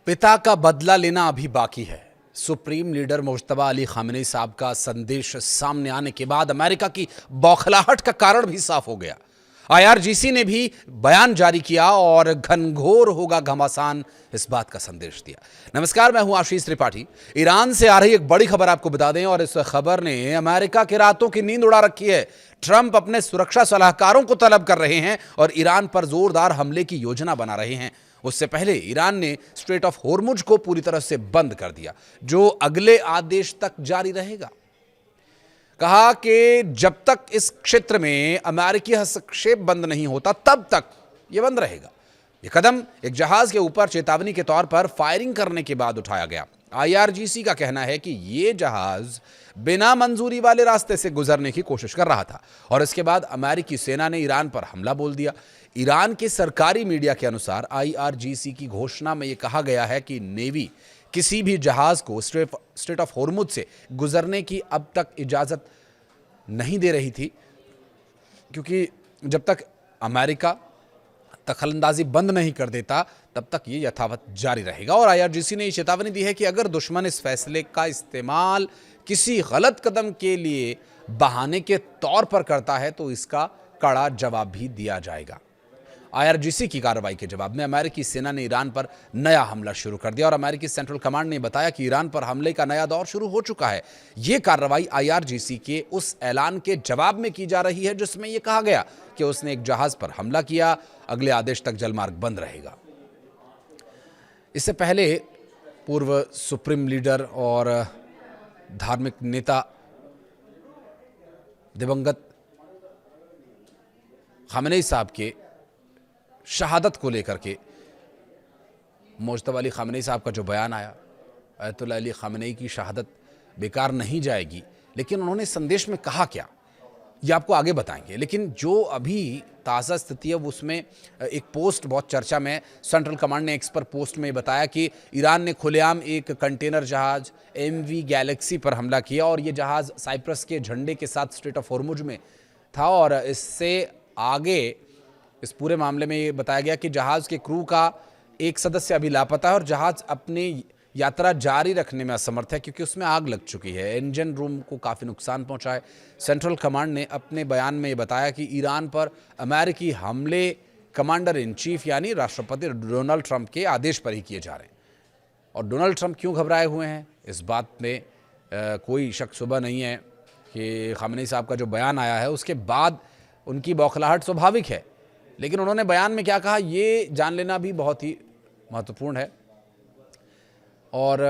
पिता का बदला लेना अभी बाकी है। Supreme leader Mojtaba Ali Khamenei साहब का संदेश सामने आने के बाद अमेरिका की बौखलाहट का कारण भी साफ हो गया। आईआरजीसी ने भी बयान जारी किया और घनघोर होगा घमासान इस बात का संदेश दिया। नमस्कार, मैं हूं आशीष त्रिपाठी। ईरान से आ रही एक बड़ी खबर आपको बता दें, और इस खबर ने अमेरिका के रातों की नींद उड़ा रखी है। ट्रंप अपने सुरक्षा सलाहकारों को तलब कर रहे हैं और ईरान पर जोरदार हमले की योजना बना रहे हैं। उससे पहले ईरान ने स्ट्रेट ऑफ होर्मुज को पूरी तरह से बंद कर दिया, जो अगले आदेश तक जारी रहेगा। कहा कि जब तक इस क्षेत्र में अमेरिकी हस्तक्षेप बंद नहीं होता तब तक यह बंद रहेगा। यह कदम एक जहाज के ऊपर चेतावनी के तौर पर फायरिंग करने के बाद उठाया गया। आईआरजीसी का कहना है कि यह जहाज बिना मंजूरी वाले रास्ते से गुजरने की कोशिश कर रहा था और इसके बाद अमेरिकी सेना ने ईरान पर हमला बोल दिया। ईरान के सरकारी मीडिया के अनुसार आईआरजीसी की घोषणा में यह कहा गया है कि नेवी किसी भी जहाज को स्ट्रेट ऑफ होर्मुज से गुजरने की अब तक इजाजत नहीं दे रही थी, क्योंकि जब तक अमेरिका दखलंदाजी बंद नहीं कर देता तब तक ये यथावत जारी रहेगा। और आईआरजीसी ने ये चेतावनी दी है कि अगर दुश्मन इस फैसले का इस्तेमाल किसी गलत कदम के लिए बहाने के तौर पर करता है तो इसका कड़ा जवाब भी दिया जाएगा। आईआरजीसी की कार्रवाई के जवाब में अमेरिकी सेना ने ईरान पर नया हमला शुरू कर दिया और अमेरिकी सेंट्रल कमांड ने बताया कि ईरान पर हमले का नया दौर शुरू हो चुका है। यह कार्रवाई आईआरजीसी के उस ऐलान के जवाब में की जा रही है जिसमें यह कहा गया कि उसने एक जहाज पर हमला किया। अगले आदेश तक जलमार्ग बंद रहेगा। इससे पहले पूर्व सुप्रीम लीडर और धार्मिक नेता दिवंगत खामेनी साहब के शहादत को लेकर के मुज्तबा अली खामेनी साहब का जो बयान आया, अयतुल्लाह अली खामेनी की शहादत बेकार नहीं जाएगी, लेकिन उन्होंने संदेश में कहा क्या ये आपको आगे बताएंगे। लेकिन जो अभी ताज़ा स्थिति है उसमें एक पोस्ट बहुत चर्चा में, सेंट्रल कमांड ने एक्स पर पोस्ट में बताया कि ईरान ने खुलेआम एक कंटेनर जहाज MV गैलेक्सी पर हमला किया और ये जहाज साइप्रस के झंडे के साथ स्ट्रेट ऑफ होर्मुज में था। और इससे आगे इस पूरे मामले में ये बताया गया कि जहाज के क्रू का एक सदस्य अभी लापता है और जहाज अपनी यात्रा जारी रखने में असमर्थ है क्योंकि उसमें आग लग चुकी है। इंजन रूम को काफ़ी नुकसान पहुंचा है। सेंट्रल कमांड ने अपने बयान में ये बताया कि ईरान पर अमेरिकी हमले कमांडर इन चीफ यानी राष्ट्रपति डोनाल्ड ट्रंप के आदेश पर ही किए जा रहे हैं। और डोनाल्ड ट्रंप क्यों घबराए हुए हैं इस बात में कोई शक शुबा नहीं है कि खामेनी साहब का जो बयान आया है उसके बाद उनकी बौखलाहट स्वाभाविक है, लेकिन उन्होंने बयान में क्या कहा ये जान लेना भी बहुत ही महत्वपूर्ण है। और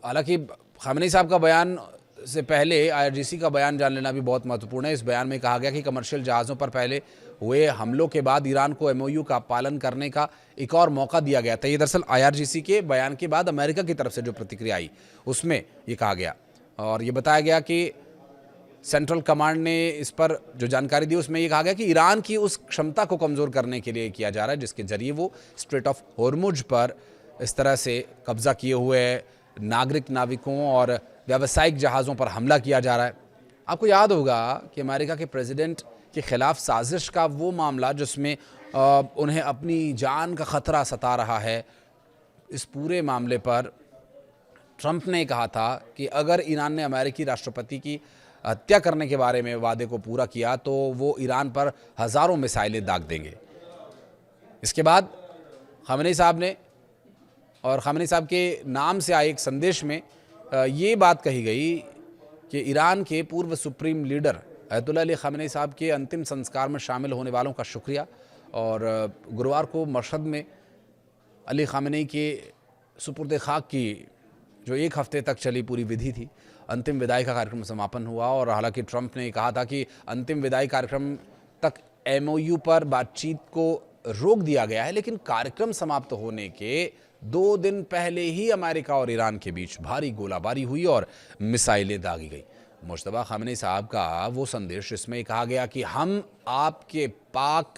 हालांकि खामेनी साहब का बयान से पहले आईआरजीसी का बयान जान लेना भी बहुत महत्वपूर्ण है। इस बयान में कहा गया कि कमर्शियल जहाज़ों पर पहले हुए हमलों के बाद ईरान को MOU का पालन करने का एक और मौका दिया गया था। ये दरअसल आईआरजीसी के बयान के बाद अमेरिका की तरफ से जो प्रतिक्रिया आई उसमें ये कहा गया और ये बताया गया कि सेंट्रल कमांड ने इस पर जो जानकारी दी उसमें यह कहा गया कि ईरान की उस क्षमता को कमज़ोर करने के लिए किया जा रहा है जिसके जरिए वो स्ट्रेट ऑफ होर्मुज पर इस तरह से कब्जा किए हुए नागरिक नाविकों और व्यावसायिक जहाज़ों पर हमला किया जा रहा है। आपको याद होगा कि अमेरिका के प्रेसिडेंट के खिलाफ साजिश का वो मामला जिसमें उन्हें अपनी जान का ख़तरा सता रहा है, इस पूरे मामले पर ट्रंप ने कहा था कि अगर ईरान ने अमेरिकी राष्ट्रपति की हत्या करने के बारे में वादे को पूरा किया तो वो ईरान पर हज़ारों मिसाइलें दाग देंगे। इसके बाद खामेनी साहब ने और खामेनी साहब के नाम से आए एक संदेश में ये बात कही गई कि ईरान के पूर्व supreme leader Ayatollah Ali Khamenei साहब के अंतिम संस्कार में शामिल होने वालों का शुक्रिया। और गुरुवार को मशहद में अली खामेनी के सुपुर्द खाक की जो एक हफ्ते तक चली पूरी विधि थी, अंतिम विदाई का कार्यक्रम समापन हुआ। और हालांकि ट्रंप ने कहा था कि अंतिम विदाई कार्यक्रम तक MOU पर बातचीत को रोक दिया गया है, लेकिन कार्यक्रम समाप्त होने के 2 दिन पहले ही अमेरिका और ईरान के बीच भारी गोलाबारी हुई और मिसाइलें दागी गई। मुज्तबा खामेनी साहब का वो संदेश इसमें कहा गया कि हम आपके पाक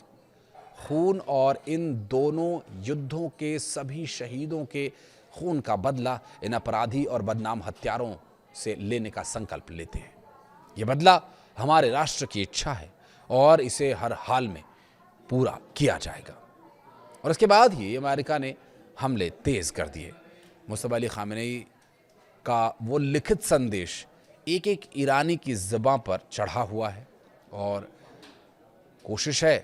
खून और इन दोनों युद्धों के सभी शहीदों के खून का बदला इन अपराधी और बदनाम हत्यारों से लेने का संकल्प लेते हैं। ये बदला हमारे राष्ट्र की इच्छा है और इसे हर हाल में पूरा किया जाएगा। और इसके बाद ही अमेरिका ने हमले तेज़ कर दिए। मुस्तफ़ा अली ख़ामेनी का वो लिखित संदेश एक एक ईरानी की ज़बां पर चढ़ा हुआ है और कोशिश है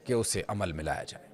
कि उसे अमल में लाया जाए।